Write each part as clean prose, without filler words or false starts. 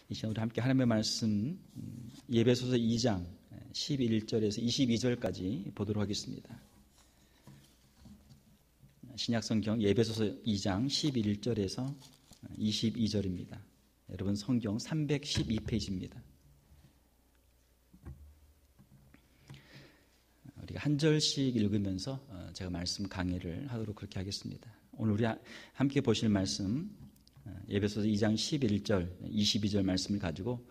이 시간 우리 함께 하나님의 말씀 에베소서 2장 11절에서 22절까지 보도록 하겠습니다. 신약성경 에베소서 2장 11절에서 22절입니다. 여러분 성경 312페이지입니다. 우리가 한 절씩 읽으면서 제가 말씀 강해를 하도록 그렇게 하겠습니다. 오늘 우리 함께 보실 말씀 에베소서 2장 11절, 22절 말씀을 가지고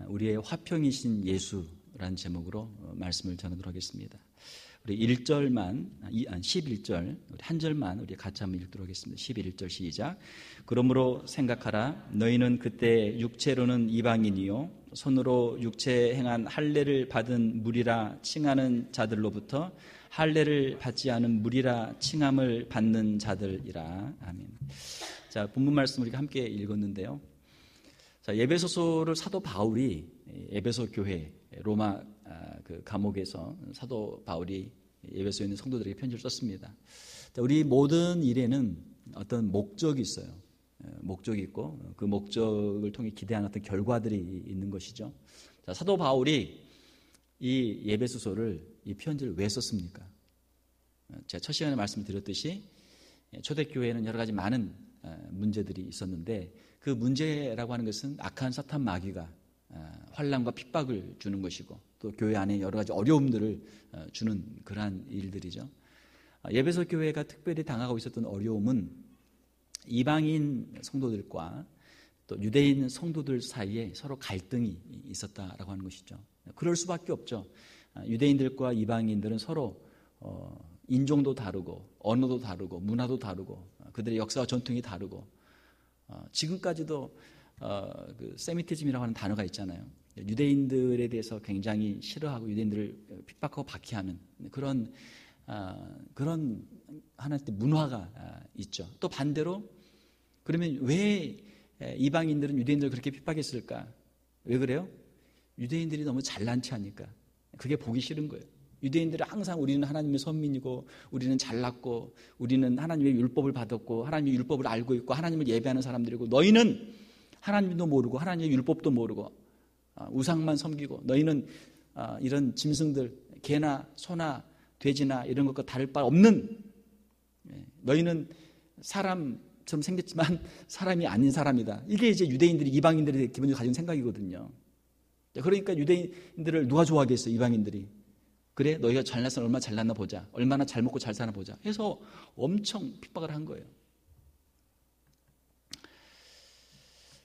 우리의 화평이신 예수라는 제목으로 말씀을 전하도록 하겠습니다. 우리 1절만, 11절, 우리 한 절만 우리 같이 한번 읽도록 하겠습니다. 11절 시작. 그러므로 생각하라. 너희는 그때 육체로는 이방인이요 손으로 육체에 행한 할례를 받은 무리라 칭하는 자들로부터 할례를 받지 않은 무리라 칭함을 받는 자들이라. 아멘. 자, 본문 말씀 우리가 함께 읽었는데요. 자, 에베소서를 사도 바울이 에베소 교회 로마 그 감옥에서 사도 바울이 에베소에 있는 성도들에게 편지를 썼습니다. 자, 우리 모든 일에는 어떤 목적이 있어요. 목적이 있고 그 목적을 통해 기대하는 어떤 결과들이 있는 것이죠. 자, 사도 바울이 이 에베소서를 이 편지를 왜 썼습니까? 제가 첫 시간에 말씀드렸듯이 초대교회에는 여러 가지 많은 문제들이 있었는데 그 문제라고 하는 것은 악한 사탄 마귀가 환난과 핍박을 주는 것이고 또 교회 안에 여러 가지 어려움들을 주는 그러한 일들이죠. 에베소 교회가 특별히 당하고 있었던 어려움은 이방인 성도들과 또 유대인 성도들 사이에 서로 갈등이 있었다라고 하는 것이죠. 그럴 수밖에 없죠. 유대인들과 이방인들은 서로 인종도 다르고 언어도 다르고 문화도 다르고 그들의 역사와 전통이 다르고 지금까지도 그 세미티즘이라고 하는 단어가 있잖아요. 유대인들에 대해서 굉장히 싫어하고 유대인들을 핍박하고 박해하는 그런 하나의 문화가 있죠. 또 반대로 그러면 왜 이방인들은 유대인들을 그렇게 핍박했을까? 왜 그래요? 유대인들이 너무 잘난 체하니까 그게 보기 싫은 거예요. 유대인들은 항상 우리는 하나님의 선민이고 우리는 잘났고 우리는 하나님의 율법을 받았고 하나님의 율법을 알고 있고 하나님을 예배하는 사람들이고 너희는 하나님도 모르고 하나님의 율법도 모르고 우상만 섬기고 너희는 이런 짐승들 개나 소나 돼지나 이런 것과 다를 바 없는 너희는 사람처럼 생겼지만 사람이 아닌 사람이다. 이게 이제 유대인들이 이방인들이 기본적으로 가진 생각이거든요. 그러니까 유대인들을 누가 좋아하겠어요? 이방인들이. 그래 너희가 잘났으면 얼마나 잘났나 보자. 얼마나 잘 먹고 잘 사나 보자 해서 엄청 핍박을 한 거예요.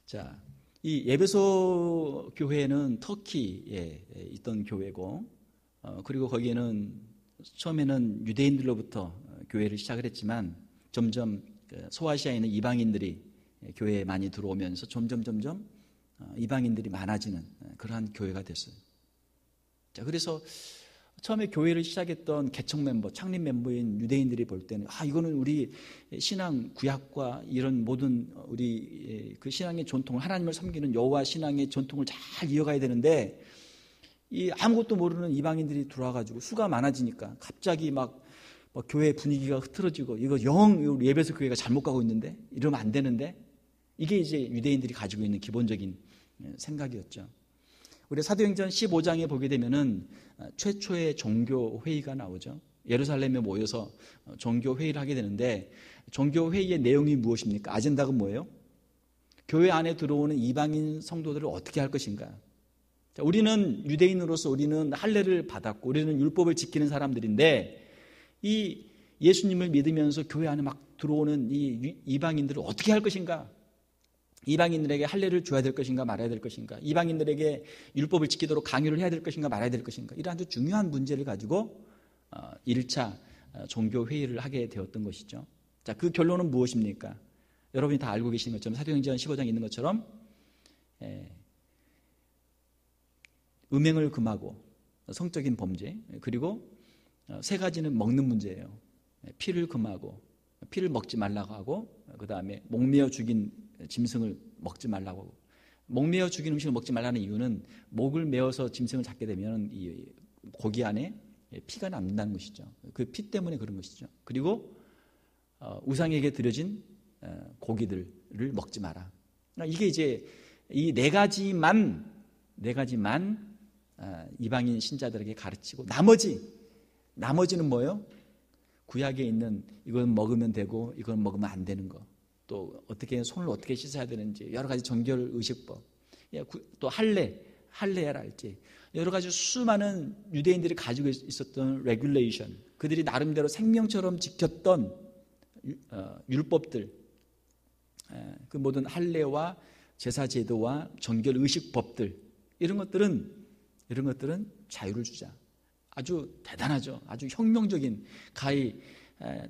자, 이 에베소 교회는 터키에 있던 교회고 그리고 거기에는 처음에는 유대인들로부터 교회를 시작을 했지만 점점 소아시아에 있는 이방인들이 교회에 많이 들어오면서 점점 이방인들이 많아지는 그러한 교회가 됐어요. 자, 그래서 처음에 교회를 시작했던 개척 멤버, 창립 멤버인 유대인들이 볼 때는 이거는 우리 신앙 구약과 이런 모든 우리 그 신앙의 전통을 하나님을 섬기는 여호와 신앙의 전통을 잘 이어가야 되는데 이 아무것도 모르는 이방인들이 들어와가지고 수가 많아지니까 갑자기 막 교회 분위기가 흐트러지고 이거 우리 에베소 교회가 잘못 가고 있는데 이러면 안 되는데 이게 이제 유대인들이 가지고 있는 기본적인 생각이었죠. 우리 사도행전 15장에 보게 되면은 최초의 종교 회의가 나오죠. 예루살렘에 모여서 종교 회의를 하게 되는데 종교 회의의 내용이 무엇입니까? 아젠다가 뭐예요? 교회 안에 들어오는 이방인 성도들을 어떻게 할 것인가? 자, 우리는 유대인으로서 우리는 할례를 받았고 우리는 율법을 지키는 사람들인데 이 예수님을 믿으면서 교회 안에 막 들어오는 이 이방인들을 어떻게 할 것인가? 이방인들에게 할례를 줘야 될 것인가 말아야 될 것인가? 이방인들에게 율법을 지키도록 강요를 해야 될 것인가 말아야 될 것인가? 이런 아주 중요한 문제를 가지고 1차 종교 회의를 하게 되었던 것이죠. 자, 그 결론은 무엇입니까? 여러분이 다 알고 계시는 것처럼 사도행전 15장에 있는 것처럼 음행을 금하고 성적인 범죄 그리고 세 가지는 먹는 문제예요. 피를 금하고 피를 먹지 말라고 하고 그 다음에 목매어 죽인 짐승을 먹지 말라고 하고 목매어 죽인 음식을 먹지 말라는 이유는 목을 메어서 짐승을 잡게 되면 이 고기 안에 피가 남는다는 것이죠. 그 피 때문에 그런 것이죠. 그리고 우상에게 드려진 고기들을 먹지 마라. 이게 이제 이 네 가지만 이방인 신자들에게 가르치고 나머지는 뭐예요? 구약에 있는 이건 먹으면 되고 이건 먹으면 안 되는 거, 또 어떻게 손을 어떻게 씻어야 되는지 여러 가지 정결 의식법, 또 할례랄지 여러 가지 수많은 유대인들이 가지고 있었던 레귤레이션, 그들이 나름대로 생명처럼 지켰던 율법들, 그 모든 할례와 제사 제도와 정결 의식법들, 이런 것들은 자유를 주자. 아주 대단하죠. 아주 혁명적인,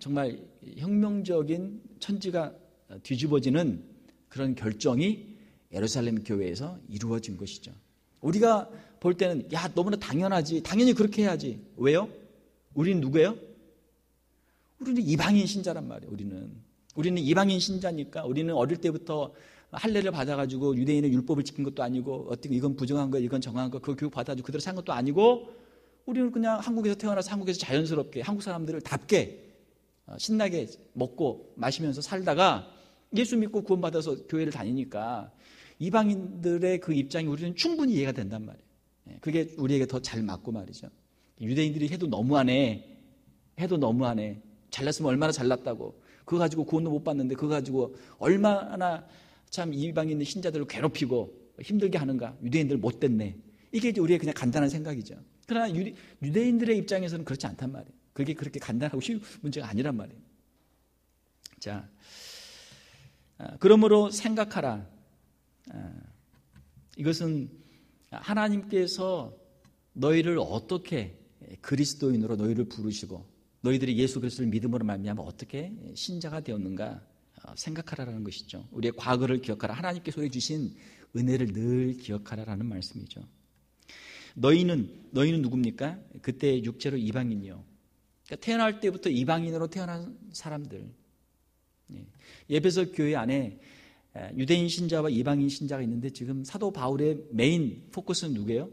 정말 혁명적인, 천지가 뒤집어지는 그런 결정이 예루살렘 교회에서 이루어진 것이죠. 우리가 볼 때는 너무나 당연하지, 당연히 그렇게 해야지. 왜요? 우리는 누구예요? 우리는 이방인 신자란 말이에요. 우리는 이방인 신자니까. 우리는 어릴 때부터 할례를 받아가지고 유대인의 율법을 지킨 것도 아니고, 어떻게 이건 부정한 거, 이건 정한 거, 그 교육 받아가지고 그대로 산 것도 아니고, 우리는 그냥 한국에서 태어나서 한국에서 자연스럽게 한국 사람들을 답게 신나게 먹고 마시면서 살다가 예수 믿고 구원받아서 교회를 다니니까 이방인들의 그 입장이 우리는 충분히 이해가 된단 말이에요. 그게 우리에게 더 잘 맞고 말이죠. 유대인들이 해도 너무하네. 잘났으면 얼마나 잘났다고. 그거 가지고 구원도 못 받는데 그거 가지고 얼마나 참 이방인 신자들을 괴롭히고 힘들게 하는가. 유대인들 못됐네. 이게 이제 우리의 그냥 간단한 생각이죠. 그러나 유대인들의 입장에서는 그렇지 않단 말이에요. 그게 그렇게 간단하고 쉬운 문제가 아니란 말이에요. 자, 그러므로 생각하라. 이것은 하나님께서 너희를 어떻게 그리스도인으로 너희를 부르시고 너희들이 예수 그리스도를 믿음으로 말미암아 어떻게 신자가 되었는가 생각하라라는 것이죠. 우리의 과거를 기억하라. 하나님께서 주신 은혜를 늘 기억하라라는 말씀이죠. 너희는 누굽니까? 그때 육체로 이방인이요. 그러니까 태어날 때부터 이방인으로 태어난 사람들. 예배석 교회 안에 유대인 신자와 이방인 신자가 있는데 지금 사도 바울의 메인 포커스는 누구예요?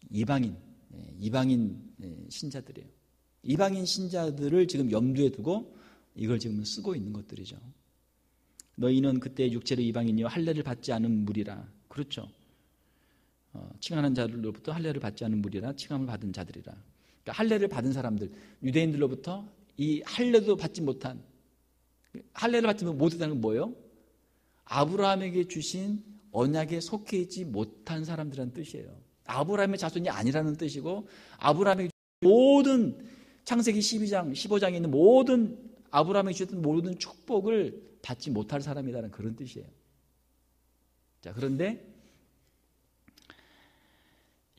이방인 신자들이에요. 이방인 신자들을 지금 염두에 두고 이걸 지금 쓰고 있는 것들이죠. 너희는 그때 육체로 이방인이요 할례를 받지 않은 무리라. 그렇죠. 칭하는 자들로부터 할례를 받지 않은 무리라 칭함을 받은 자들이라. 그러니까 할례를 받은 사람들, 유대인들로부터 이 할례도 받지 못한, 할례를 받지 못했다는 건 뭐예요? 아브라함에게 주신 언약에 속해 있지 못한 사람들이라는 뜻이에요. 아브라함의 자손이 아니라는 뜻이고, 아브라함에게 모든 창세기 12장, 15장에 있는 모든 아브라함에게 주셨던 모든 축복을 받지 못할 사람이라는 그런 뜻이에요. 자, 그런데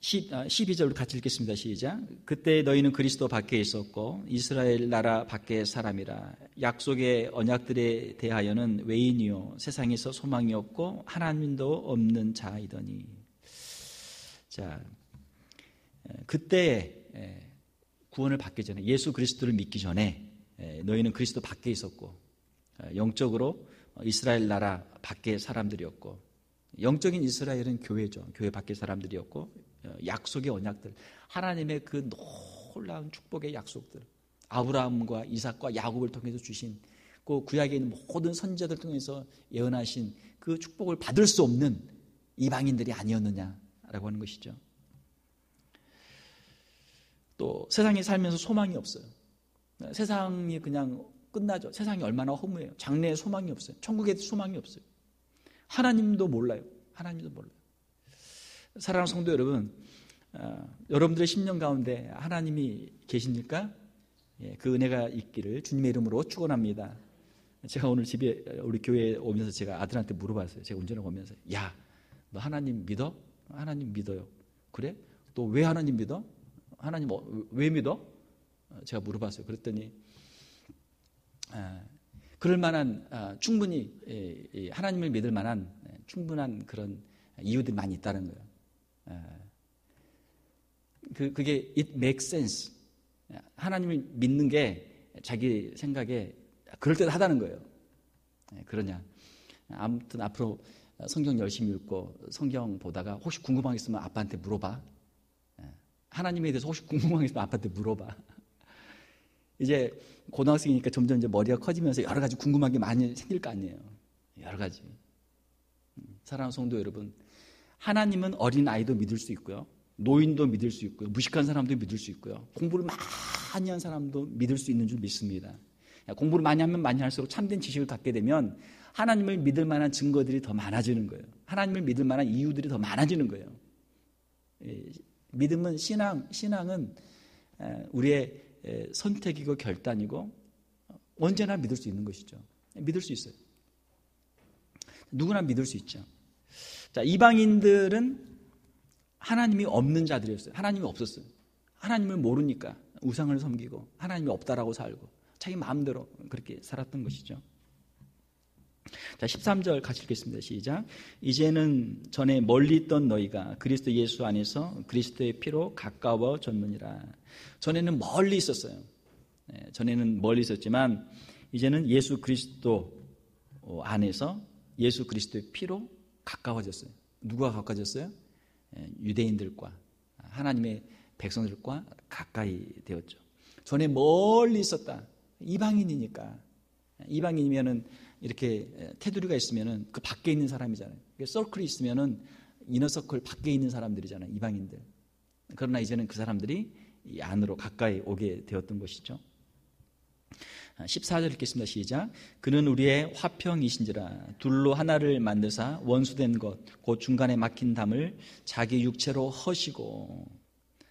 12절로 같이 읽겠습니다. 시작. 그때 너희는 그리스도 밖에 있었고 이스라엘 나라 밖의 사람이라. 약속의 언약들에 대하여는 외인이요 세상에서 소망이 없고 하나님도 없는 자이더니. 자, 그때 구원을 받기 전에, 예수 그리스도를 믿기 전에 너희는 그리스도 밖에 있었고 영적으로 이스라엘 나라 밖의 사람들이었고, 영적인 이스라엘은 교회죠. 교회 밖의 사람들이었고, 약속의 언약들, 하나님의 그 놀라운 축복의 약속들, 아브라함과 이삭과 야곱을 통해서 주신 그 구약에 있는 모든 선지자들 통해서 예언하신 그 축복을 받을 수 없는 이방인들이 아니었느냐라고 하는 것이죠. 또 세상에 살면서 소망이 없어요. 세상이 그냥 끝나죠. 세상이 얼마나 허무해요. 장래에 소망이 없어요. 천국에 소망이 없어요. 하나님도 몰라요. 사랑하는 성도 여러분, 여러분들의 심령 가운데 하나님이 계십니까? 그 은혜가 있기를 주님의 이름으로 축원합니다. 제가 오늘 집에 우리 교회에 오면서 제가 아들한테 물어봤어요. 제가 운전을 오면서, 야, 너 하나님 믿어? 하나님 믿어요. 그래? 또 왜 하나님 믿어? 하나님 왜 믿어? 제가 물어봤어요. 그랬더니 그럴 만한, 충분히 하나님을 믿을 만한 충분한 그런 이유들이 많이 있다는 거예요. 그게 it makes sense. 하나님을 믿는 게 자기 생각에 그럴듯하다는 거예요. 그러냐. 아무튼 앞으로 성경 열심히 읽고 성경 보다가 혹시 궁금한 게 있으면 아빠한테 물어봐. 하나님에 대해서 혹시 궁금한 게 있으면 아빠한테 물어봐. 이제 고등학생이니까 점점 이제 머리가 커지면서 여러 가지 궁금한 게 많이 생길 거 아니에요. 여러 가지. 사랑하는 성도 여러분, 하나님은 어린 아이도 믿을 수 있고요, 노인도 믿을 수 있고요, 무식한 사람도 믿을 수 있고요, 공부를 많이 한 사람도 믿을 수 있는 줄 믿습니다. 공부를 많이 하면 많이 할수록 참된 지식을 갖게 되면 하나님을 믿을 만한 증거들이 더 많아지는 거예요. 하나님을 믿을 만한 이유들이 더 많아지는 거예요. 믿음은, 신앙은 우리의 선택이고 결단이고 언제나 믿을 수 있는 것이죠. 믿을 수 있어요. 누구나 믿을 수 있죠. 자, 이방인들은 하나님이 없는 자들이었어요. 하나님이 없었어요. 하나님을 모르니까 우상을 섬기고 하나님이 없다라고 살고 자기 마음대로 그렇게 살았던 것이죠. 자, 13절 같이 읽겠습니다. 시작. 이제는 전에 멀리 있던 너희가 그리스도 예수 안에서 그리스도의 피로 가까워졌느니라. 전에는 멀리 있었어요. 전에는 멀리 있었지만 이제는 예수 그리스도 안에서 예수 그리스도의 피로 가까워졌어요. 누가 가까워졌어요? 유대인들과 하나님의 백성들과 가까이 되었죠. 전에 멀리 있었다. 이방인이니까. 이방인이면은 이렇게 테두리가 있으면은 그 밖에 있는 사람이잖아요. 서클이 있으면은 이너서클 밖에 있는 사람들이잖아요. 이방인들. 그러나 이제는 그 사람들이 이 안으로 가까이 오게 되었던 것이죠. 14절 읽겠습니다. 시작. 그는 우리의 화평이신지라 둘로 하나를 만드사 원수된 것 곧 중간에 막힌 담을 자기 육체로 허시고.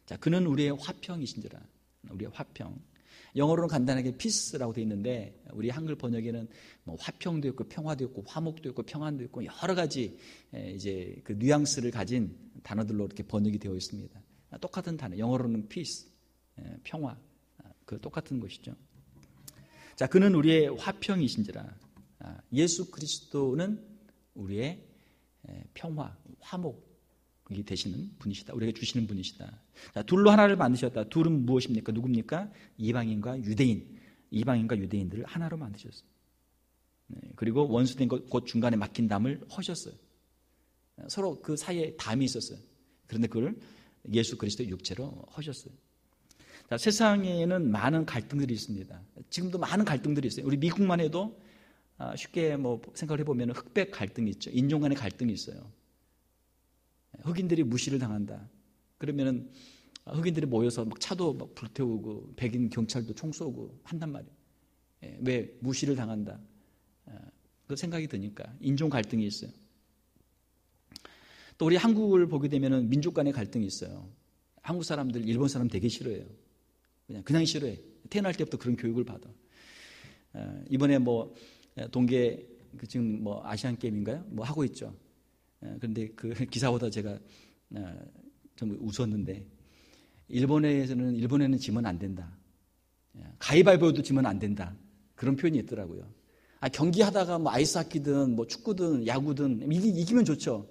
자, 그는 우리의 화평이신지라. 우리의 화평. 영어로는 간단하게 peace라고 되어 있는데 우리 한글 번역에는 뭐 화평도 있고 평화도 있고 화목도 있고 평안도 있고 여러 가지 이제 그 뉘앙스를 가진 단어들로 이렇게 번역이 되어 있습니다. 똑같은 단어. 영어로는 peace, 평화. 그 똑같은 것이죠. 자, 그는 우리의 화평이신지라. 예수 그리스도는 우리의 평화, 화목이 되시는 분이시다. 우리에게 주시는 분이시다. 자, 둘로 하나를 만드셨다. 둘은 무엇입니까? 누굽니까? 이방인과 유대인. 이방인과 유대인들을 하나로 만드셨어요. 그리고 원수된 것 곧 중간에 막힌 담을 허셨어요. 서로 그 사이에 담이 있었어요. 그런데 그걸 예수 그리스도의 육체로 허셨어요. 자, 세상에는 많은 갈등들이 있습니다. 지금도 많은 갈등들이 있어요. 우리 미국만 해도 쉽게 뭐 생각을 해보면 흑백 갈등이 있죠. 인종 간의 갈등이 있어요. 흑인들이 무시를 당한다. 그러면은 흑인들이 모여서 막 차도 막 불태우고 백인 경찰도 총 쏘고 한단 말이에요. 왜 무시를 당한다. 그 생각이 드니까 인종 갈등이 있어요. 또 우리 한국을 보게 되면은 민족 간의 갈등이 있어요. 한국 사람들 일본 사람 되게 싫어해요. 그냥 싫어해. 태어날 때부터 그런 교육을 받아. 이번에 뭐 동계 지금 뭐 아시안 게임인가요? 뭐 하고 있죠. 그런데 그 기사보다 제가 좀 웃었는데 일본에는 지면 안 된다. 가위바위보도 지면 안 된다. 그런 표현이 있더라고요. 경기하다가 뭐 아이스하키든 뭐 축구든 야구든 이기면 좋죠.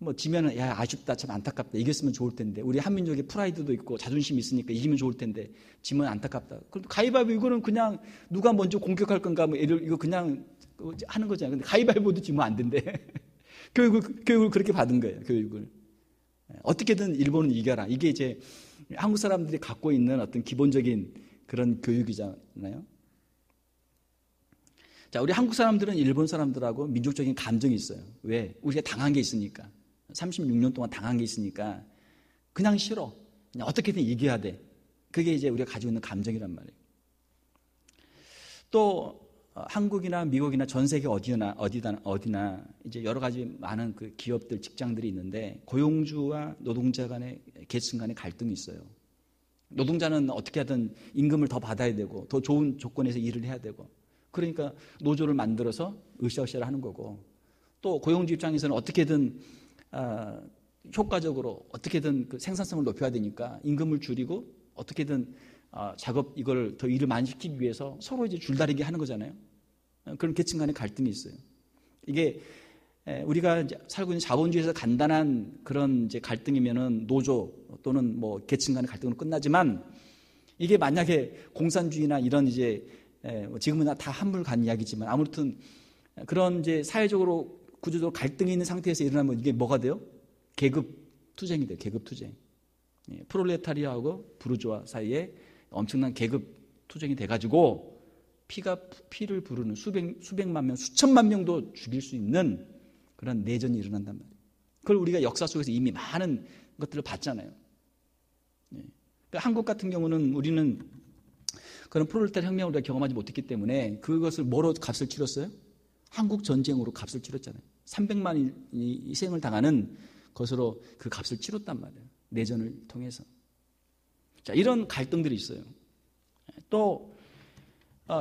뭐 지면은 야 아쉽다 참 안타깝다 이겼으면 좋을 텐데 우리 한민족의 프라이드도 있고 자존심이 있으니까 이기면 좋을 텐데 지면 안타깝다. 그럼 가위바위보 이거는 그냥 누가 먼저 공격할 건가 뭐 이거 그냥 하는 거잖아요. 근데 가위바위보도 지면 안 된대. 교육을 그렇게 받은 거예요. 교육을 어떻게든 일본은 이겨라. 이게 이제 한국 사람들이 갖고 있는 어떤 기본적인 그런 교육이잖아요. 자, 우리 한국 사람들은 일본 사람들하고 민족적인 감정이 있어요. 왜? 우리가 당한 게 있으니까. 36년 동안 당한 게 있으니까 그냥 싫어. 그냥 어떻게든 이겨야 돼. 그게 이제 우리가 가지고 있는 감정이란 말이에요. 또 한국이나 미국이나 전 세계 어디나 이제 여러 가지 많은 그 기업들, 직장들이 있는데 고용주와 노동자 간의 계층 간의 갈등이 있어요. 노동자는 어떻게 하든 임금을 더 받아야 되고 더 좋은 조건에서 일을 해야 되고 그러니까 노조를 만들어서 으쌰으쌰를 하는 거고 또 고용주 입장에서는 어떻게든 효과적으로 어떻게든 그 생산성을 높여야 되니까 임금을 줄이고 어떻게든 작업 이걸 더 일을 많이 시키기 위해서 서로 이제 줄다리기 하는 거잖아요. 그런 계층 간의 갈등이 있어요. 이게 우리가 이제 살고 있는 자본주의에서 간단한 그런 이제 갈등이면은 노조 또는 뭐 계층 간의 갈등으로 끝나지만 이게 만약에 공산주의나 이런 이제 지금은 다 한물 간 이야기지만 아무튼 그런 이제 사회적으로 구조적으로 갈등이 있는 상태에서 일어나면 이게 뭐가 돼요? 계급 투쟁이 돼요. 계급 투쟁. 프롤레타리아하고 부르주아 사이에 엄청난 계급 투쟁이 돼가지고 피를 부르는 수백만 명, 수천만 명도 죽일 수 있는 그런 내전이 일어난단 말이에요. 그걸 우리가 역사 속에서 이미 많은 것들을 봤잖아요. 그러니까 한국 같은 경우는 우리는 그런 프롤레타리아 혁명을 우리가 경험하지 못했기 때문에 그것을 뭐로 값을 치렀어요? 한국 전쟁으로 값을 치렀잖아요. 300만이 희생을 당하는 것으로 그 값을 치렀단 말이에요. 내전을 통해서. 자, 이런 갈등들이 있어요. 또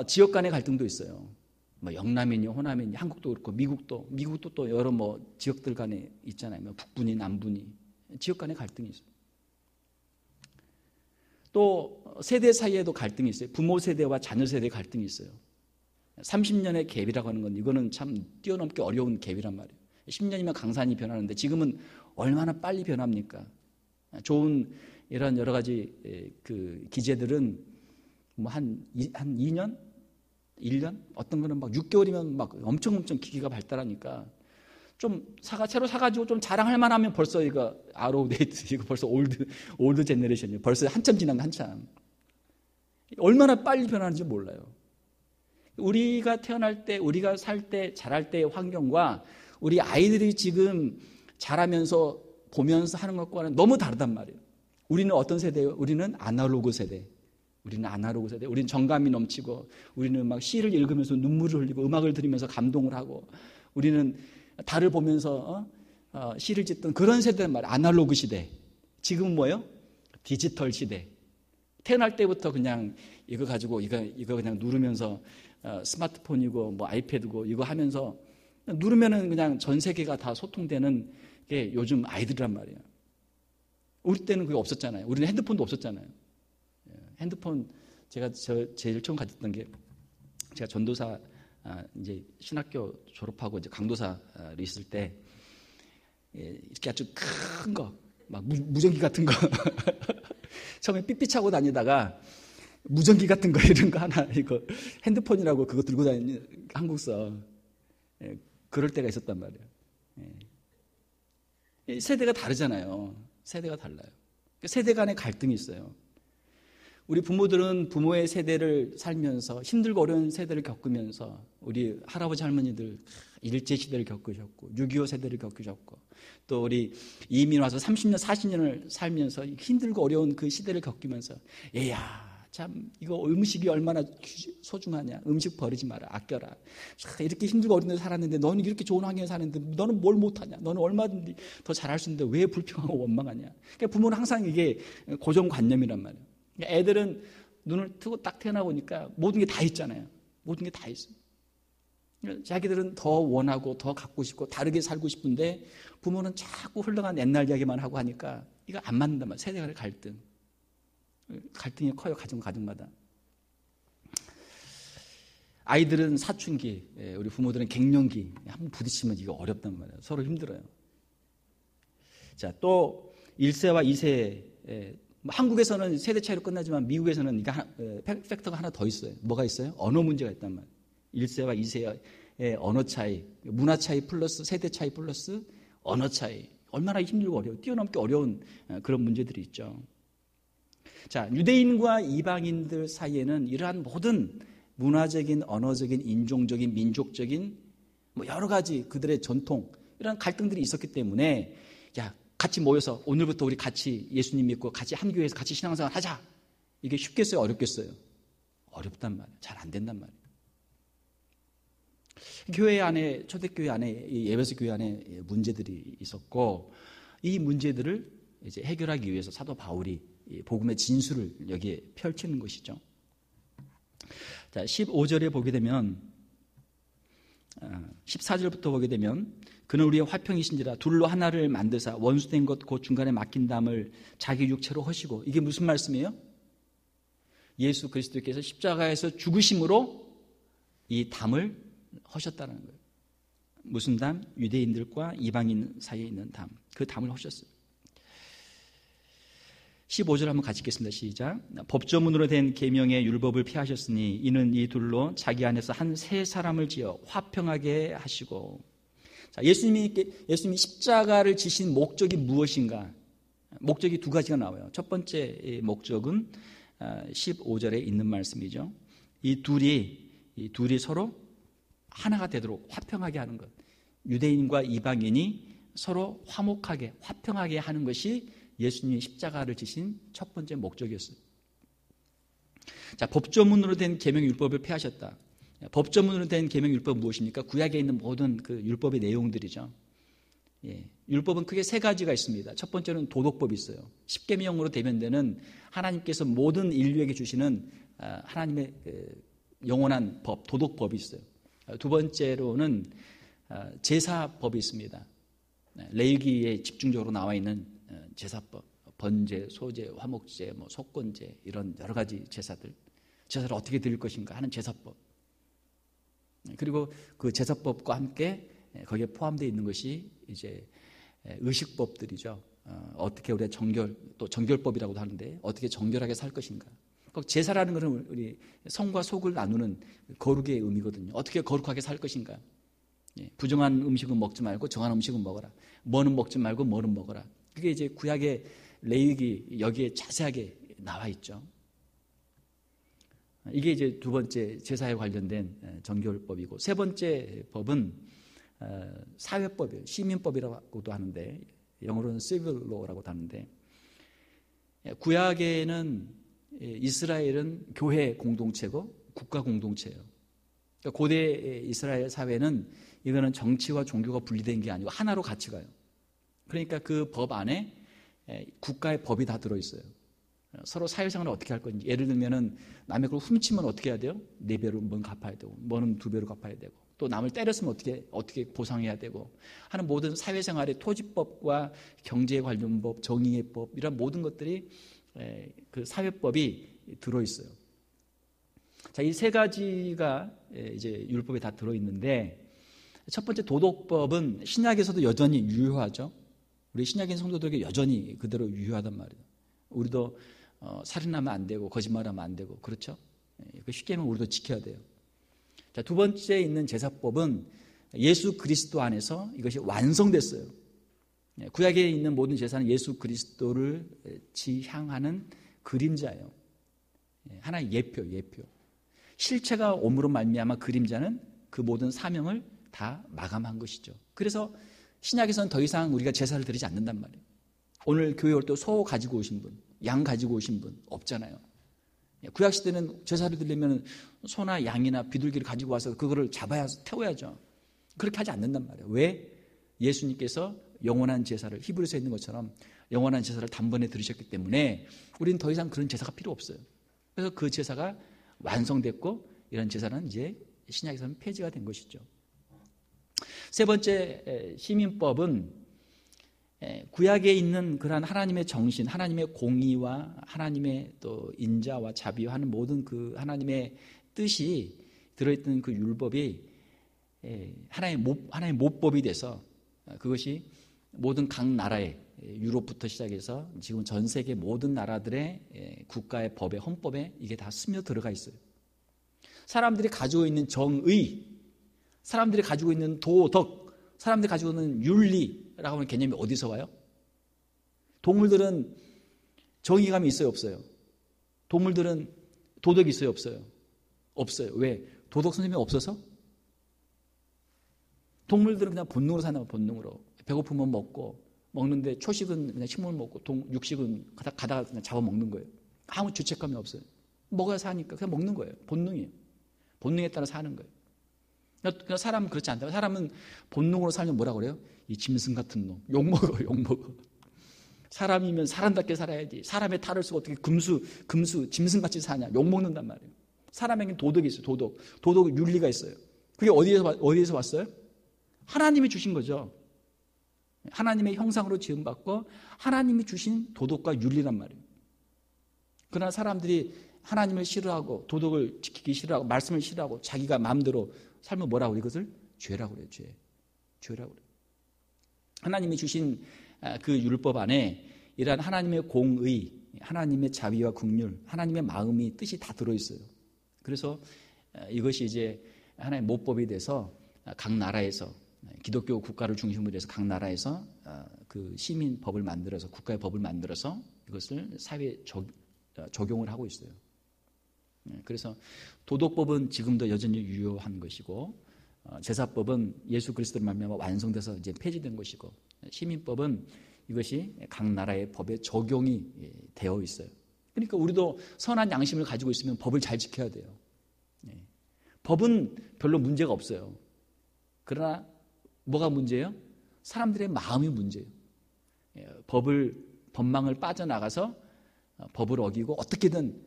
지역 간의 갈등도 있어요. 뭐 영남이니 호남이니 한국도 그렇고 미국도 또 여러 뭐 지역들 간에 있잖아요. 뭐 북분이 남분이 지역 간의 갈등이 있어요. 또 세대 사이에도 갈등이 있어요. 부모 세대와 자녀 세대의 갈등이 있어요. 30년의 갭이라고 하는 건 이거는 참 뛰어넘기 어려운 갭이란 말이에요. 10년이면 강산이 변하는데 지금은 얼마나 빨리 변합니까? 좋은 이런 여러 가지 그 기제들은 뭐 한 2년? 1년? 어떤 거는 막 6개월이면 막 엄청 기기가 발달하니까 좀 새로 사가지고 좀 자랑할 만하면 벌써 이거 아웃데이트, 이거 벌써 올드 제너레이션이에요. 벌써 한참 지난 한참. 얼마나 빨리 변하는지 몰라요. 우리가 태어날 때, 우리가 살 때, 자랄 때의 환경과 우리 아이들이 지금 자라면서 보면서 하는 것과는 너무 다르단 말이에요. 우리는 어떤 세대예요? 우리는 아날로그 세대. 우리는 정감이 넘치고, 우리는 막 시를 읽으면서 눈물을 흘리고, 음악을 들으면서 감동을 하고, 우리는 달을 보면서 시를 짓던 그런 세대란 말이에요. 아날로그 시대. 지금은 뭐예요? 디지털 시대. 태어날 때부터 그냥 이거 가지고 이거 그냥 누르면서 스마트폰이고 뭐 아이패드고 이거 하면서 누르면은 그냥 전 세계가 다 소통되는 게 요즘 아이들이란 말이에요. 우리 때는 그게 없었잖아요. 우리는 핸드폰도 없었잖아요. 핸드폰 제가 제일 처음 가졌던 게 제가 전도사 이제 신학교 졸업하고 이제 강도사로 있을 때 이렇게 아주 큰 거 막 무전기 같은 거 처음에 삐삐 차고 다니다가 무전기 같은 거 이런 거 하나 이거 핸드폰이라고 그거 들고 다니는 한국서 그럴 때가 있었단 말이에요. 세대가 다르잖아요. 세대가 달라요. 세대 간의 갈등이 있어요. 우리 부모들은 부모의 세대를 살면서 힘들고 어려운 세대를 겪으면서 우리 할아버지 할머니들 일제시대를 겪으셨고 6.25 세대를 겪으셨고 또 우리 이민 와서 30년 40년을 살면서 힘들고 어려운 그 시대를 겪으면서 얘야 참 이거 음식이 얼마나 소중하냐. 음식 버리지 마라. 아껴라. 이렇게 힘들고 어려운 데 살았는데 너는 이렇게 좋은 환경에 사는데 너는 뭘 못하냐. 너는 얼마든지 더 잘할 수 있는데 왜 불평하고 원망하냐. 그러니까 부모는 항상 이게 고정관념이란 말이에요. 애들은 눈을 뜨고 딱 태어나보니까 모든 게 다 있잖아요. 모든 게 다 있어요. 자기들은 더 원하고 더 갖고 싶고 다르게 살고 싶은데 부모는 자꾸 흘러간 옛날 이야기만 하고 하니까 이거 안 맞는단 말이에요. 세대 간의 갈등이 커요. 가정마다. 아이들은 사춘기, 우리 부모들은 갱년기. 한번 부딪히면 이거 어렵단 말이에요. 서로 힘들어요. 자, 또 1세와 2세. 한국에서는 세대 차이로 끝나지만 미국에서는 팩터가 하나 더 있어요. 뭐가 있어요? 언어 문제가 있단 말이에요. 1세와 2세의 언어 차이, 문화 차이 플러스 세대 차이 플러스 언어 차이. 얼마나 힘들고 어려워. 뛰어넘기 어려운 그런 문제들이 있죠. 자, 유대인과 이방인들 사이에는 이러한 모든 문화적인, 언어적인, 인종적인, 민족적인 뭐 여러 가지 그들의 전통 이런 갈등들이 있었기 때문에 야 같이 모여서 오늘부터 우리 같이 예수님 믿고 같이 한 교회에서 같이 신앙생활 하자. 이게 쉽겠어요? 어렵겠어요? 어렵단 말이에요. 잘 안 된단 말이에요. 교회 안에 초대교회 안에 에베소 교회 안에 문제들이 있었고 이 문제들을 이제 해결하기 위해서 사도 바울이 복음의 진수를 여기에 펼치는 것이죠. 자, 15절에 보게 되면 14절부터 보게 되면 그는 우리의 화평이신지라 둘로 하나를 만드사 원수된 것 곧 중간에 막힌 담을 자기 육체로 허시고 이게 무슨 말씀이에요? 예수 그리스도께서 십자가에서 죽으심으로 이 담을 허셨다는 거예요. 무슨 담? 유대인들과 이방인 사이에 있는 담. 그 담을 허셨어요. 15절 한번 같이 읽겠습니다. 시작. 법조문으로 된 계명의 율법을 피하셨으니 이는 이 둘로 자기 안에서 한 세 사람을 지어 화평하게 하시고. 자, 예수님이 십자가를 지신 목적이 무엇인가? 목적이 두 가지가 나와요. 첫 번째 목적은 15절에 있는 말씀이죠. 이 둘이 서로 하나가 되도록 화평하게 하는 것. 유대인과 이방인이 서로 화목하게 화평하게 하는 것이 예수님이 십자가를 지신 첫 번째 목적이었어요. 자, 법조문으로 된 계명율법을 폐하셨다. 법조문으로 된 계명율법은 무엇입니까? 구약에 있는 모든 그 율법의 내용들이죠. 율법은 크게 세 가지가 있습니다. 첫 번째는 도덕법이 있어요. 십계명으로 대변되는 하나님께서 모든 인류에게 주시는 하나님의 영원한 법, 도덕법이 있어요. 두 번째로는 제사법이 있습니다. 레위기에 집중적으로 나와 있는 제사법, 번제, 소제, 화목제, 속건제 이런 여러 가지 제사들, 제사를 어떻게 드릴 것인가 하는 제사법. 그리고 그 제사법과 함께 거기에 포함되어 있는 것이 이제 의식법들이죠. 어떻게 우리가 또 정결법이라고도 하는데 어떻게 정결하게 살 것인가. 제사라는 것은 우리 성과 속을 나누는 거룩의 의미거든요. 어떻게 거룩하게 살 것인가. 부정한 음식은 먹지 말고 정한 음식은 먹어라. 뭐는 먹지 말고 뭐는 먹어라. 그게 이제 구약의 레위기 여기에 자세하게 나와 있죠. 이게 이제 두 번째 제사에 관련된 정결법이고, 세 번째 법은 사회법이에요. 시민법이라고도 하는데 영어로는 civil law라고도 하는데, 구약에는 이스라엘은 교회 공동체고 국가 공동체예요. 그러니까 고대 이스라엘 사회는 이거는 정치와 종교가 분리된 게 아니고 하나로 같이 가요. 그러니까 그 법 안에 국가의 법이 다 들어있어요. 서로 사회생활을 어떻게 할 건지, 예를 들면은 남의 걸 훔치면 어떻게 해야 돼요? 4배로 뭔 갚아야 되고, 뭐는 2배로 갚아야 되고, 또 남을 때렸으면 어떻게 보상해야 되고 하는 모든 사회생활의 토지법과 경제 관련 법, 정의의 법 이런 모든 것들이 그 사회법이 들어있어요. 자, 이 세 가지가 이제 율법에 다 들어있는데, 첫 번째 도덕법은 신약에서도 여전히 유효하죠. 우리 신약인 성도들에게 여전히 그대로 유효하단 말이에요. 우리도 살인하면 안 되고 거짓말하면 안 되고, 그렇죠? 그 십계명 우리도 지켜야 돼요. 자, 두 번째 있는 제사법은 예수 그리스도 안에서 이것이 완성됐어요. 구약에 있는 모든 제사는 예수 그리스도를 지향하는 그림자예요. 하나의 예표. 실체가 옴으로 말미암아 그림자는 그 모든 사명을 다 마감한 것이죠. 그래서 신약에서는 더 이상 우리가 제사를 드리지 않는단 말이에요. 오늘 교회 올 때 소 가지고 오신 분, 양 가지고 오신 분 없잖아요. 구약 시대는 제사를 드리려면 소나 양이나 비둘기를 가지고 와서 그거를 잡아야 태워야죠. 그렇게 하지 않는단 말이에요. 왜? 예수님께서 영원한 제사를, 히브리서에 있는 것처럼 영원한 제사를 단번에 드리셨기 때문에 우리는 더 이상 그런 제사가 필요 없어요. 그래서 그 제사가 완성됐고, 이런 제사는 이제 신약에서는 폐지가 된 것이죠. 세 번째 시민법은 구약에 있는 그러한 하나님의 정신, 하나님의 공의와 하나님의 또 인자와 자비와 하는 모든 그 하나님의 뜻이 들어있던 그 율법이 하나의 모법이 돼서 그것이 모든 각 나라의, 유럽부터 시작해서 지금 전 세계 모든 나라들의 국가의 법에, 헌법에 이게 다 스며 들어가 있어요. 사람들이 가지고 있는 정의, 사람들이 가지고 있는 도덕, 사람들이 가지고 있는 윤리라고 하는 개념이 어디서 와요? 동물들은 정의감이 있어요, 없어요? 동물들은 도덕이 있어요, 없어요? 없어요. 왜? 도덕 선생님이 없어서? 동물들은 그냥 본능으로 사는 거예요, 본능으로. 배고프면 먹고, 먹는데 초식은 그냥 식물을 먹고, 육식은 가다가 그냥 잡아먹는 거예요. 아무 주체감이 없어요. 먹어야 사니까 그냥 먹는 거예요. 본능이에요. 본능에 따라 사는 거예요. 그러니까 사람은 그렇지 않다. 사람은 본능으로 살면 뭐라고 그래요? 이 짐승 같은 놈. 욕먹어. 사람이면 사람답게 살아야지. 사람의 탈을 쓰고 어떻게 금수, 짐승같이 사냐. 욕먹는단 말이에요. 사람에게는 도덕이 있어요. 도덕 윤리가 있어요. 그게 어디에서 왔어요? 하나님이 주신 거죠. 하나님의 형상으로 지음받고 하나님이 주신 도덕과 윤리란 말이에요. 그러나 사람들이 하나님을 싫어하고 도덕을 지키기 싫어하고 말씀을 싫어하고 자기가 마음대로 살면 뭐라고 그래요? 이것을 죄라고 그래요. 죄라고 그래요. 하나님이 주신 그 율법 안에 이러한 하나님의 공의, 하나님의 자비와 긍휼, 하나님의 마음이, 뜻이 다 들어있어요. 그래서 이것이 이제 하나의 모법이 돼서 각 나라에서, 기독교 국가를 중심으로 해서 각 나라에서 그 시민 법을 만들어서, 국가의 법을 만들어서 이것을 사회에 적용을 하고 있어요. 그래서 도덕법은 지금도 여전히 유효한 것이고, 제사법은 예수 그리스도로 말미암아 완성돼서 이제 폐지된 것이고, 시민법은 이것이 각 나라의 법에 적용이 되어 있어요. 그러니까 우리도 선한 양심을 가지고 있으면 법을 잘 지켜야 돼요. 법은 별로 문제가 없어요. 그러나 뭐가 문제예요? 사람들의 마음이 문제예요. 법망을 빠져나가서 법을 어기고 어떻게든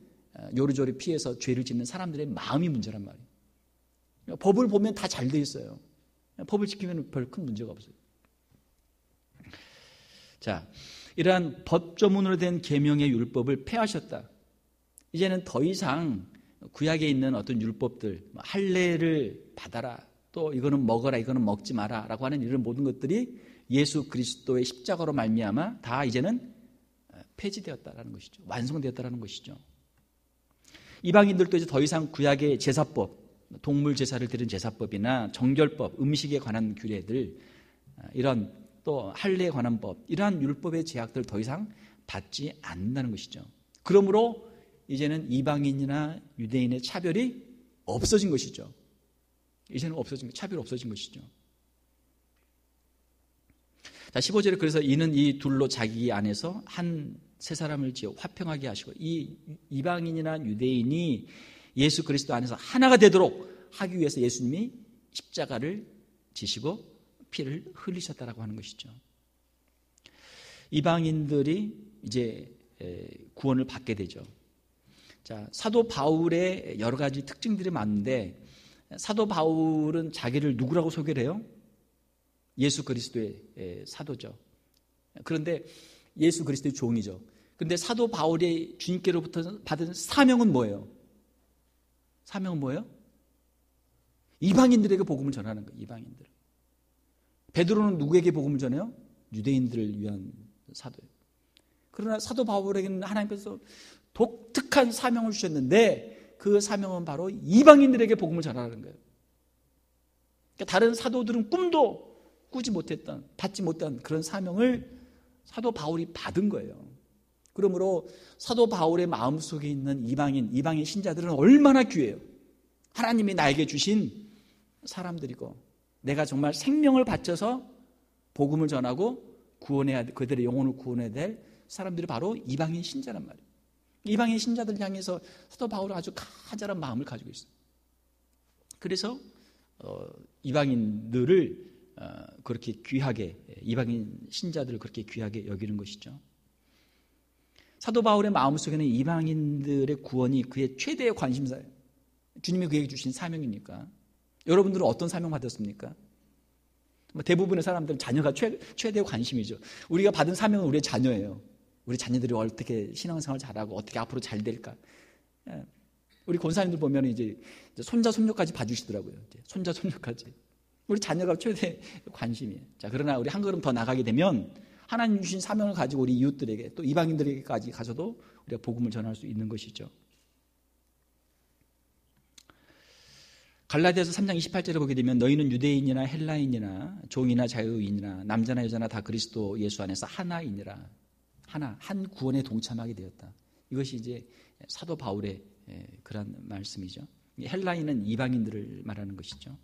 요리조리 피해서 죄를 짓는 사람들의 마음이 문제란 말이에요. 법을 보면 다 잘 돼 있어요. 법을 지키면 별 큰 문제가 없어요. 자, 이러한 법조문으로 된 계명의 율법을 폐하셨다. 이제는 더 이상 구약에 있는 어떤 율법들, 할례를 받아라, 또 이거는 먹어라, 이거는 먹지 마라 라고 하는 이런 모든 것들이 예수 그리스도의 십자가로 말미암아 다 이제는 폐지되었다라는 것이죠. 완성되었다라는 것이죠. 이방인들도 이제 더 이상 구약의 제사법, 동물 제사를 드린 제사법이나 정결법, 음식에 관한 규례들, 이런 또 할례에 관한 법, 이러한 율법의 제약들 더 이상 받지 않는다는 것이죠. 그러므로 이제는 이방인이나 유대인의 차별이 없어진 것이죠. 이제는 차별이 없어진 것이죠. 자, 15절에 그래서 이는 이 둘로 자기 안에서 한 세 사람을 지어 화평하게 하시고, 이 이방인이나 유대인이 예수 그리스도 안에서 하나가 되도록 하기 위해서 예수님이 십자가를 지시고 피를 흘리셨다라고 하는 것이죠. 이방인들이 이제 구원을 받게 되죠. 자, 사도 바울의 여러 가지 특징들이 많은데, 사도 바울은 자기를 누구라고 소개를 해요? 예수 그리스도의 사도죠. 그런데 예수 그리스도의 종이죠. 그런데 사도 바울이 주님께로부터 받은 사명은 뭐예요? 사명은 뭐예요? 이방인들에게 복음을 전하는 거예요. 이방인들. 베드로는 누구에게 복음을 전해요? 유대인들을 위한 사도예요. 그러나 사도 바울에게는 하나님께서 독특한 사명을 주셨는데, 그 사명은 바로 이방인들에게 복음을 전하는 거예요. 그러니까 다른 사도들은 꿈도 꾸지 못했던, 받지 못한 그런 사명을 사도 바울이 받은 거예요. 그러므로 사도 바울의 마음속에 있는 이방인 신자들은 얼마나 귀해요. 하나님이 나에게 주신 사람들이고, 내가 정말 생명을 바쳐서 복음을 전하고 그들의 영혼을 구원해야 될 사람들이 바로 이방인 신자란 말이에요. 이방인 신자들 향해서 사도 바울은 아주 간절한 마음을 가지고 있어요. 그래서 이방인들을 그렇게 귀하게, 이방인 신자들을 그렇게 귀하게 여기는 것이죠. 사도 바울의 마음속에는 이방인들의 구원이 그의 최대의 관심사예요. 주님이 그에게 주신 사명이니까. 여러분들은 어떤 사명 받았습니까? 대부분의 사람들은 자녀가 최대의 관심이죠. 우리가 받은 사명은 우리의 자녀예요. 우리 자녀들이 어떻게 신앙생활 잘하고 어떻게 앞으로 잘 될까. 우리 권사님들 보면 이제 손자 손녀까지 봐주시더라고요. 손자 손녀까지. 우리 자녀가 최대 관심이에요. 자, 그러나 우리 한 걸음 더 나가게 되면 하나님 주신 사명을 가지고 우리 이웃들에게, 또 이방인들에게까지 가서도 우리가 복음을 전할 수 있는 것이죠. 갈라디아서 3장 28절에 보게 되면 너희는 유대인이나 헬라인이나 종이나 자유인이나 남자나 여자나 다 그리스도 예수 안에서 하나이니라. 한 구원에 동참하게 되었다. 이것이 이제 사도 바울의 그런 말씀이죠. 헬라인은 이방인들을 말하는 것이죠.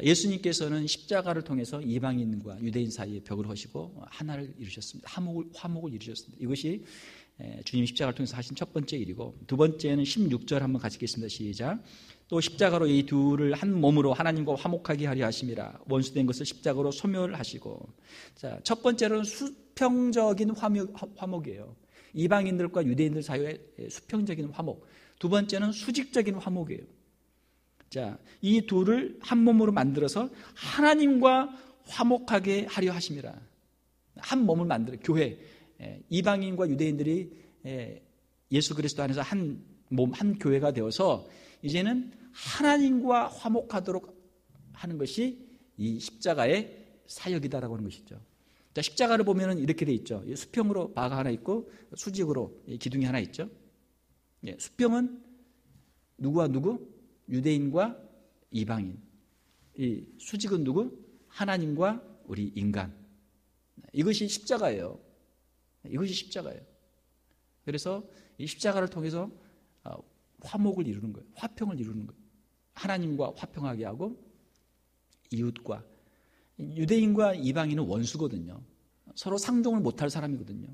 예수님께서는 십자가를 통해서 이방인과 유대인 사이에 벽을 허시고 하나를 이루셨습니다. 화목을 이루셨습니다. 이것이 주님 십자가를 통해서 하신 첫 번째 일이고, 두 번째는 16절 한번 같이 읽겠습니다. 시작. 또 십자가로 이 둘을 한 몸으로 하나님과 화목하게 하려 하심이라. 원수된 것을 십자가로 소멸하시고. 자, 첫 번째로는 수평적인 화목이에요. 이방인들과 유대인들 사이의 수평적인 화목. 두 번째는 수직적인 화목이에요. 자, 이 둘을 한 몸으로 만들어서 하나님과 화목하게 하려 하심이라. 한 몸을 만들어, 교회, 이방인과 유대인들이 예수 그리스도 안에서 한 몸, 한 교회가 되어서 이제는 하나님과 화목하도록 하는 것이 이 십자가의 사역이다라고 하는 것이죠. 자, 십자가를 보면은 이렇게 돼 있죠. 수평으로 바가 하나 있고 수직으로 기둥이 하나 있죠. 수평은 누구와 누구? 유대인과 이방인. 이 수직은 누구? 하나님과 우리 인간. 이것이 십자가예요. 이것이 십자가예요. 그래서 이 십자가를 통해서 화목을 이루는 거예요. 화평을 이루는 거예요. 하나님과 화평하게 하고 이웃과, 유대인과 이방인은 원수거든요. 서로 상종을 못할 사람이거든요.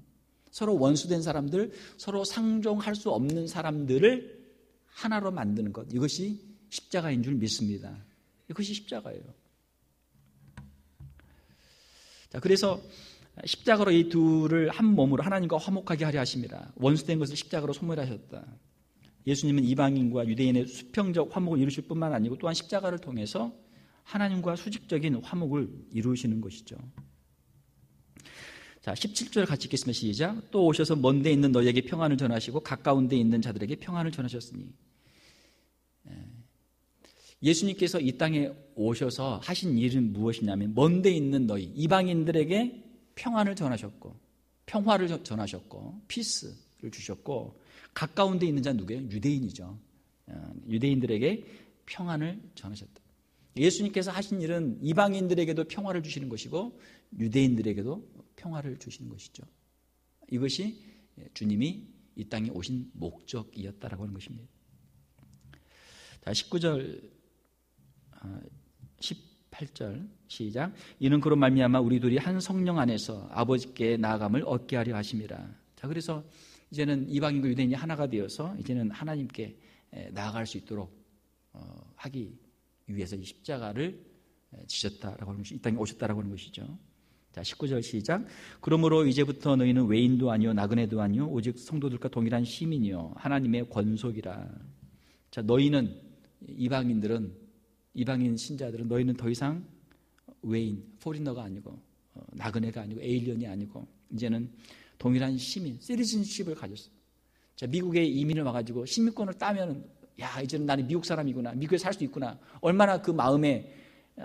서로 원수된 사람들, 서로 상종할 수 없는 사람들을 하나로 만드는 것, 이것이 십자가인 줄 믿습니다. 이것이 십자가예요. 자, 그래서 십자가로 이 둘을 한 몸으로 하나님과 화목하게 하려 하십니다. 원수된 것을 십자가로 소멸하셨다. 예수님은 이방인과 유대인의 수평적 화목을 이루실 뿐만 아니고 또한 십자가를 통해서 하나님과 수직적인 화목을 이루시는 것이죠. 자, 17절 같이 읽겠습니다. 시작. 또 오셔서 먼 데 있는 너희에게 평안을 전하시고 가까운 데 있는 자들에게 평안을 전하셨으니. 예수님께서 이 땅에 오셔서 하신 일은 무엇이냐면 먼 데 있는 너희 이방인들에게 평안을 전하셨고 평화를 전하셨고 피스를 주셨고, 가까운 데 있는 자는 누구예요? 유대인이죠. 유대인들에게 평안을 전하셨다. 예수님께서 하신 일은 이방인들에게도 평화를 주시는 것이고 유대인들에게도 평화를 주시는 것이죠. 이것이 주님이 이 땅에 오신 목적이었다라고 하는 것입니다. 자, 19절 18절 시작. 이는 그로 말미암아 우리 둘이 한 성령 안에서 아버지께 나아감을 얻게 하려 하심이라. 자, 그래서 이제는 이방인과 유대인이 하나가 되어서 이제는 하나님께 나아갈 수 있도록 하기 위해서 이 십자가를 지셨다라고 하는 것이, 이 땅에 오셨다라고 하는 것이죠. 자, 19절 시작. 그러므로 이제부터 너희는 외인도 아니요 나그네도 아니요 오직 성도들과 동일한 시민이요 하나님의 권속이라. 자, 너희는, 이방인들은, 이방인 신자들은 너희는 더 이상 외인, 포리너가 아니고 나그네가 아니고 에일리언이 아니고 이제는 동일한 시민, 시티즌십을 가졌어요. 자, 미국에 이민을 와가지고 시민권을 따면 야, 이제는 나는 미국 사람이구나, 미국에 살 수 있구나, 얼마나 그 마음에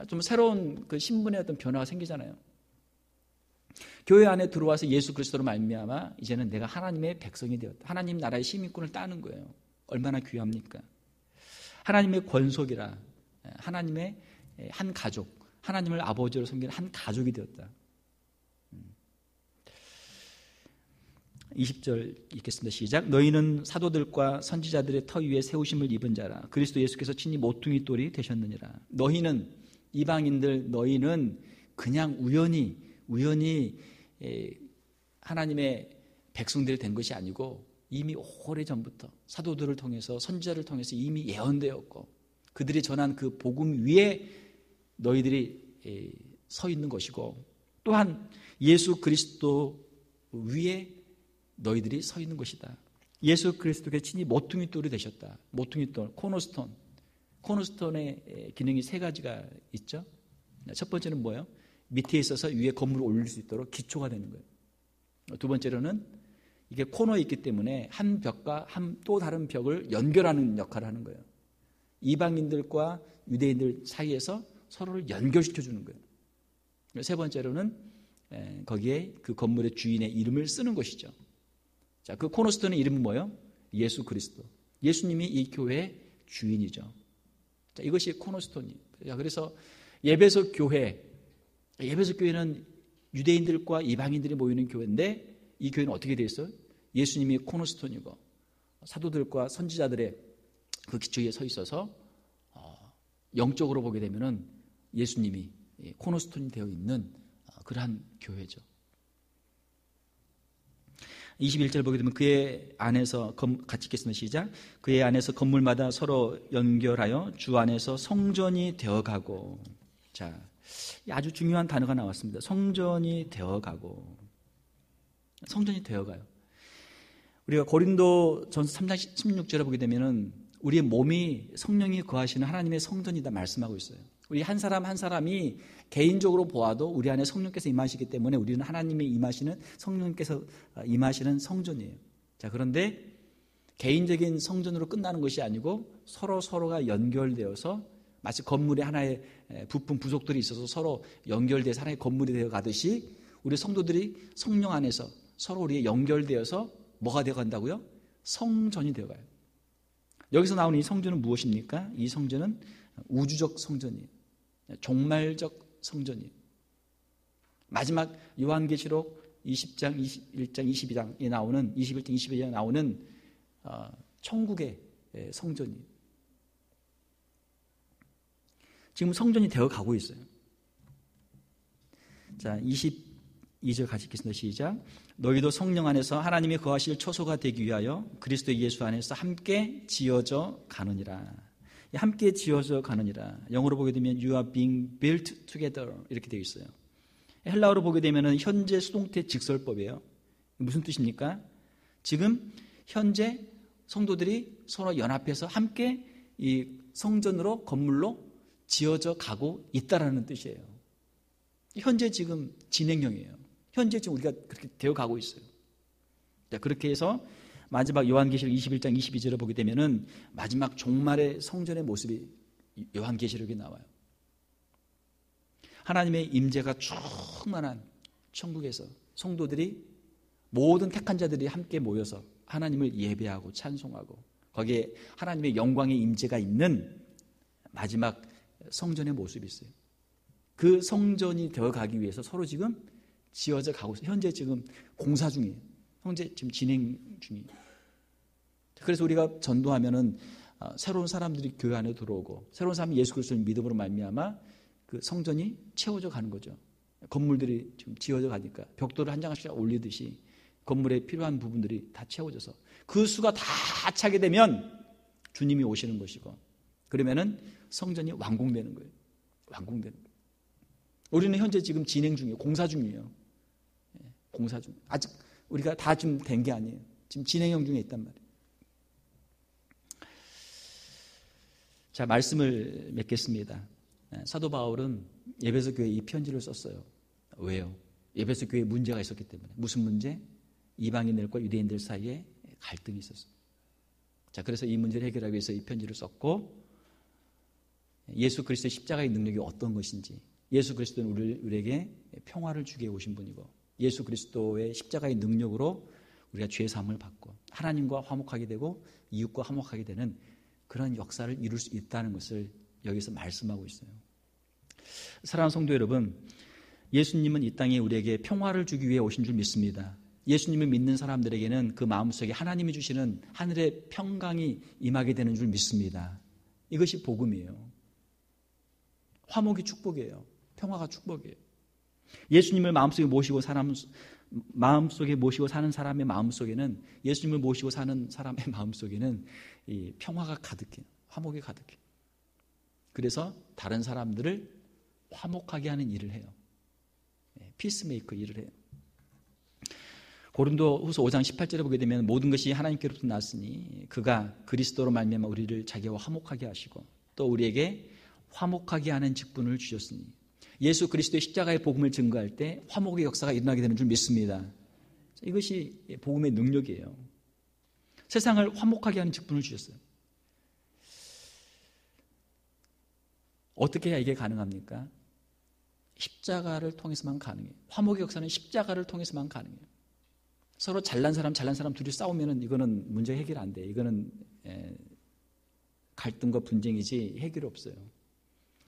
좀 새로운 그 신분의 어떤 변화가 생기잖아요. 교회 안에 들어와서 예수 그리스도로 말미암아 이제는 내가 하나님의 백성이 되었다, 하나님 나라의 시민권을 따는 거예요. 얼마나 귀합니까? 하나님의 권속이라, 하나님의 한 가족, 하나님을 아버지로 섬기는 한 가족이 되었다. 20절 읽겠습니다. 시작. 너희는 사도들과 선지자들의 터 위에 세우심을 입은 자라. 그리스도 예수께서 친히 모퉁이 돌이 되셨느니라. 너희는, 이방인들, 너희는 그냥 우연히 하나님의 백성들이 된 것이 아니고 이미 오래전부터 사도들을 통해서, 선지자를 통해서 이미 예언되었고 그들이 전한 그 복음 위에 너희들이 서 있는 것이고, 또한 예수 그리스도 위에 너희들이 서 있는 것이다. 예수 그리스도께서 친히 모퉁이 돌이 되셨다. 모퉁이 돌, 코너스톤. 코너스톤의 기능이 세 가지가 있죠. 첫 번째는 뭐예요? 밑에 있어서 위에 건물을 올릴 수 있도록 기초가 되는 거예요. 두 번째로는 이게 코너에 있기 때문에 한 벽과 또 다른 벽을 연결하는 역할을 하는 거예요. 이방인들과 유대인들 사이에서 서로를 연결시켜 주는 거예요. 세 번째로는 거기에 그 건물의 주인의 이름을 쓰는 것이죠. 자, 그 코너스톤의 이름은 뭐예요? 예수 그리스도. 예수님이 이 교회의 주인이죠. 자, 이것이 코너스톤이에요. 자, 그래서 예배소 교회는 유대인들과 이방인들이 모이는 교회인데, 이 교회는 어떻게 되어 있어요? 예수님이 코너스톤이고 사도들과 선지자들의 그 기초 위에 서 있어서 영적으로 보게 되면은 예수님이 코너스톤이 되어 있는 그러한 교회죠. 21절 보게 되면 그의 안에서, 같이 읽겠습니다. 시작. 그의 안에서 건물마다 서로 연결하여 주 안에서 성전이 되어가고. 자, 아주 중요한 단어가 나왔습니다. 성전이 되어가고. 성전이 되어가요. 우리가 고린도 전서 3장 16절에 보게 되면은 우리의 몸이 성령이 거하시는 하나님의 성전이다 말씀하고 있어요. 우리 한 사람 한 사람이 개인적으로 보아도 우리 안에 성령께서 임하시기 때문에 우리는 하나님이 임하시는, 성령께서 임하시는 성전이에요. 자, 그런데 개인적인 성전으로 끝나는 것이 아니고 서로가 연결되어서 마치 건물의 하나의 부품 부속들이 있어서 서로 연결돼서 하나의 건물이 되어 가듯이 우리 성도들이 성령 안에서 서로 우리에 연결되어서 뭐가 되어 간다고요? 성전이 되어 가요. 여기서 나오는 이 성전은 무엇입니까? 이 성전은 우주적 성전이에요. 종말적 성전이에요. 마지막 요한계시록 20장, 21장, 22장에 나오는, 21장, 22장에 나오는 천국의 성전이에요. 지금 성전이 되어 가고 있어요. 자, 22절 같이 읽겠습니다. 시작. 너희도 성령 안에서 하나님이 거하실 초소가 되기 위하여 그리스도 예수 안에서 함께 지어져 가느니라. 함께 지어져 가느니라. 영어로 보게 되면 you are being built together 이렇게 되어 있어요. 헬라어로 보게 되면 현재 수동태 직설법이에요. 무슨 뜻입니까? 지금 현재 성도들이 서로 연합해서 함께 이 성전으로 건물로 지어져 가고 있다라는 뜻이에요. 현재 지금 진행형이에요. 현재 지금 우리가 그렇게 되어 가고 있어요. 자, 그렇게 해서 마지막 요한계시록 21장 22절을 보게 되면은 마지막 종말의 성전의 모습이 요한계시록에 나와요. 하나님의 임재가 충만한 천국에서 성도들이 모든 택한 자들이 함께 모여서 하나님을 예배하고 찬송하고 거기에 하나님의 영광의 임재가 있는 마지막 성전의 모습이 있어요. 그 성전이 되어가기 위해서 서로 지금 지어져 가고 있어요. 현재 지금 공사 중이에요. 현재 지금 진행 중이에요. 그래서 우리가 전도하면은 새로운 사람들이 교회 안에 들어오고 새로운 사람이 예수 그리스도를 믿음으로 말미암아 그 성전이 채워져 가는 거죠. 건물들이 지금 지어져 가니까 벽돌을 한 장씩 올리듯이 건물에 필요한 부분들이 다 채워져서 그 수가 다 차게 되면 주님이 오시는 것이고 그러면은 성전이 완공되는 거예요. 완공되는 거예요. 우리는 현재 지금 진행 중이에요. 공사 중이에요. 공사 중. 아직 우리가 다 좀 된 게 아니에요. 지금 진행형 중에 있단 말이에요. 자, 말씀을 맺겠습니다. 사도 바울은 에베소 교회에 이 편지를 썼어요. 왜요? 에베소 교회에 문제가 있었기 때문에. 무슨 문제? 이방인들과 유대인들 사이에 갈등이 있었어요. 자, 그래서 이 문제를 해결하기 위해서 이 편지를 썼고 예수 그리스도의 십자가의 능력이 어떤 것인지 예수 그리스도는 우리에게 평화를 주게 오신 분이고 예수 그리스도의 십자가의 능력으로 우리가 죄 사함을 받고 하나님과 화목하게 되고 이웃과 화목하게 되는 그런 역사를 이룰 수 있다는 것을 여기서 말씀하고 있어요. 사랑하는 성도 여러분, 예수님은 이 땅에 우리에게 평화를 주기 위해 오신 줄 믿습니다. 예수님을 믿는 사람들에게는 그 마음속에 하나님이 주시는 하늘의 평강이 임하게 되는 줄 믿습니다. 이것이 복음이에요. 화목이 축복이에요. 평화가 축복이에요. 예수님을 마음속에 모시고 사는 사람의 마음속에는 예수님을 모시고 사는 사람의 마음속에는 이 평화가 가득해요. 화목이 가득해요. 그래서 다른 사람들을 화목하게 하는 일을 해요. 피스메이커 일을 해요. 고린도후서 5장 18절에 보게 되면 모든 것이 하나님께로부터 났으니 그가 그리스도로 말미암아 우리를 자기와 화목하게 하시고 또 우리에게 화목하게 하는 직분을 주셨으니 예수 그리스도의 십자가의 복음을 증거할 때 화목의 역사가 일어나게 되는 줄 믿습니다. 이것이 복음의 능력이에요. 세상을 화목하게 하는 직분을 주셨어요. 어떻게 해야 이게 가능합니까? 십자가를 통해서만 가능해요. 화목의 역사는 십자가를 통해서만 가능해요. 서로 잘난 사람 둘이 싸우면은 이거는 문제 해결 안 돼. 이거는 갈등과 분쟁이지 해결이 없어요.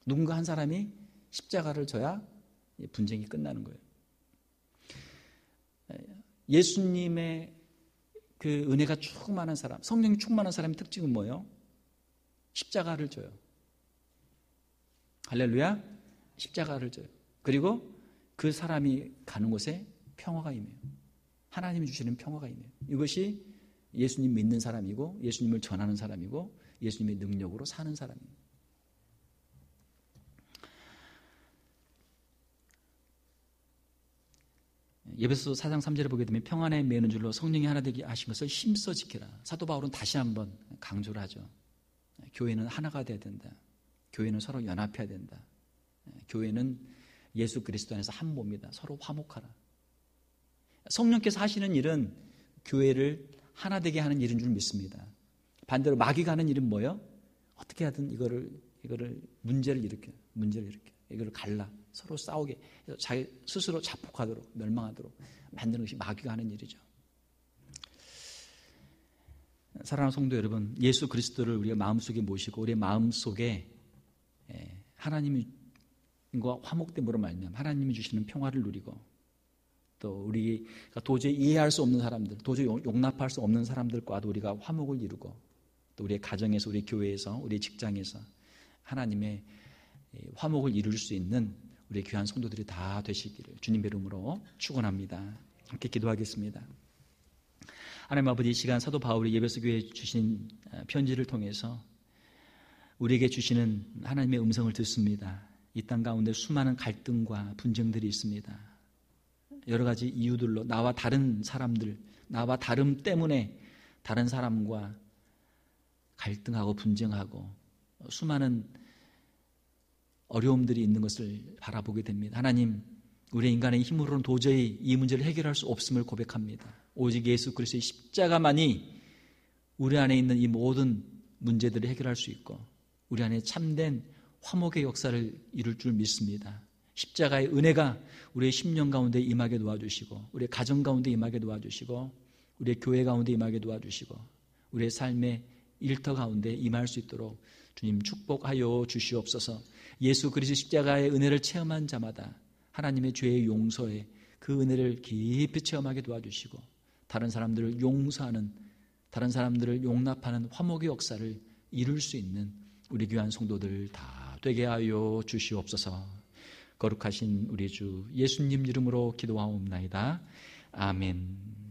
누군가 한 사람이 십자가를 져야 분쟁이 끝나는 거예요. 예수님의 그 은혜가 충만한 사람, 성령이 충만한 사람의 특징은 뭐예요? 십자가를 져요. 할렐루야. 십자가를 져요. 그리고 그 사람이 가는 곳에 평화가 임해요. 하나님이 주시는 평화가 임해요. 이것이 예수님 믿는 사람이고 예수님을 전하는 사람이고 예수님의 능력으로 사는 사람입니다. 에베소서 4장 3절에 보게 되면 평안에 매는 줄로 성령이 하나 되게 하신 것을 힘써 지켜라. 사도 바울은 다시 한번 강조를 하죠. 교회는 하나가 돼야 된다. 교회는 서로 연합해야 된다. 교회는 예수 그리스도 안에서 한 몸이다. 서로 화목하라. 성령께서 하시는 일은 교회를 하나 되게 하는 일인 줄 믿습니다. 반대로 마귀가 하는 일은 뭐예요? 어떻게 하든 이거를 문제를 일으켜. 이거를 갈라. 서로 싸우게. 자기 스스로 자폭하도록, 멸망하도록 만드는 것이 마귀가 하는 일이죠. 사랑하는 성도 여러분, 예수 그리스도를 우리가 마음속에 모시고 우리의 마음속에 하나님과 화목됨으로 말미암아 하나님이 주시는 평화를 누리고 또 우리가 도저히 이해할 수 없는 사람들, 도저히 용납할 수 없는 사람들과도 우리가 화목을 이루고 또 우리의 가정에서, 우리 교회에서, 우리 직장에서 하나님의 화목을 이룰 수 있는 우리 귀한 성도들이 다 되시기를 주님의 이름으로 축원합니다. 함께 기도하겠습니다. 하나님 아버지, 이 시간 사도 바울이 에베소 교회에 주신 편지를 통해서 우리에게 주시는 하나님의 음성을 듣습니다. 이 땅 가운데 수많은 갈등과 분쟁들이 있습니다. 여러 가지 이유들로 나와 다른 사람들, 나와 다름 때문에 다른 사람과 갈등하고 분쟁하고 수많은 어려움들이 있는 것을 바라보게 됩니다. 하나님, 우리 인간의 힘으로는 도저히 이 문제를 해결할 수 없음을 고백합니다. 오직 예수 그리스도의 십자가만이 우리 안에 있는 이 모든 문제들을 해결할 수 있고 우리 안에 참된 화목의 역사를 이룰 줄 믿습니다. 십자가의 은혜가 우리의 심령 가운데 임하게 도와주시고 우리의 가정 가운데 임하게 도와주시고 우리의 교회 가운데 임하게 도와주시고 우리의 삶의 일터 가운데 임할 수 있도록 주님 축복하여 주시옵소서. 예수 그리스도 십자가의 은혜를 체험한 자마다 하나님의 죄의 용서에 그 은혜를 깊이 체험하게 도와주시고 다른 사람들을 용서하는, 다른 사람들을 용납하는 화목의 역사를 이룰 수 있는 우리 귀한 성도들 다 되게 하여 주시옵소서. 거룩하신 우리 주 예수님 이름으로 기도하옵나이다. 아멘.